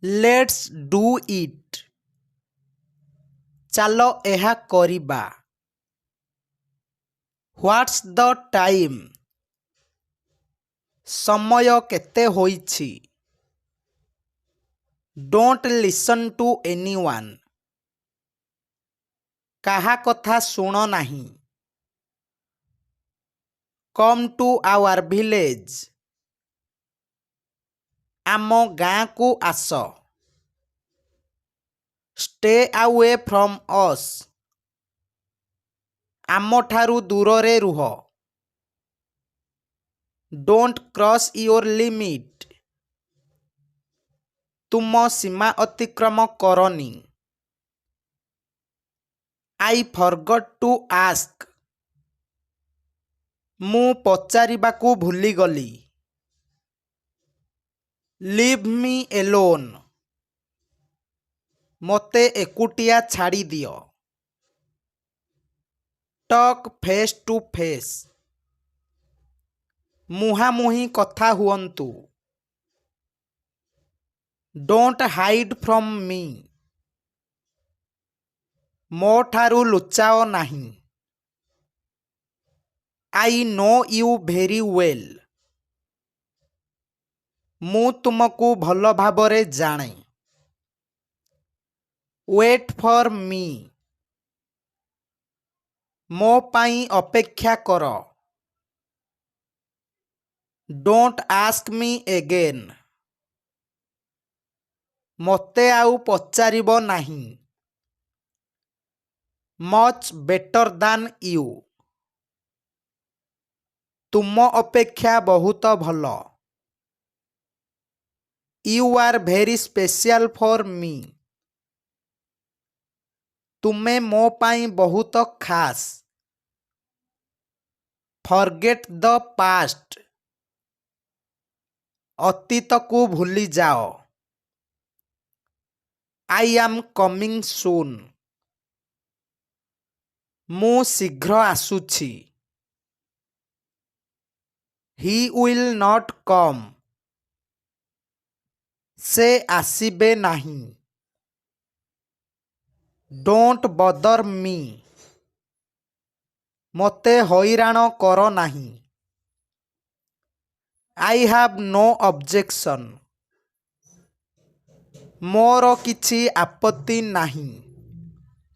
Let's do it. ଚାଲ ଏହା କରିବା। What's the time? ସମୟ କେତେ ହୋଇଛି? Don't listen to anyone. କାହା କଥା ଶୁଣ ନାହିଁ। Come to our village. ଆମ ଗାଁକୁ ଆସ। Stay away from us. ଆମଠାରୁ ଦୂରରେ ରୁହ। Don't cross your limit. ତୁମ ସୀମା ଅତିକ୍ରମ କରନି। I forgot to ask. ମୁଁ ପଚାରିବାକୁ ଭୁଲିଗଲି। Leave me alone. ମୋତେ ଏକୁଟିଆ ଛାଡ଼ିଦିଅ। Talk face to face. ମୁହାଁମୁହିଁ କଥା ହୁଅନ୍ତୁ। Don't hide from me. ମୋ ଠାରୁ ଲୁଚାଅ ନାହିଁ। I know you very well. ମୁଁ ତୁମକୁ ଭଲ ଭାବରେ ଜାଣେ। Wait for me. ମୋ ପାଇଁ ଅପେକ୍ଷା କର। Don't ask me again. ମୋତେ ଆଉ ପଚାରିବ ନାହିଁ। Much better than you. ତୁମ ଅପେକ୍ଷା ବହୁତ ଭଲ। You are very special for me. ତୁମେ ମୋ ପାଇଁ ବହୁତ ଖାସ୍। Forget the past. ଅତୀତକୁ ଭୁଲିଯାଅ। I am coming soon. ମୁଁ ଶୀଘ୍ର ଆସୁଛି। He will not come. ସେ ଆସିବେ ନାହିଁ। Don't bother me. ମୋତେ ହଇରାଣ କର ନାହିଁ। I have no objection. ମୋର କିଛି ଆପତ୍ତି ନାହିଁ।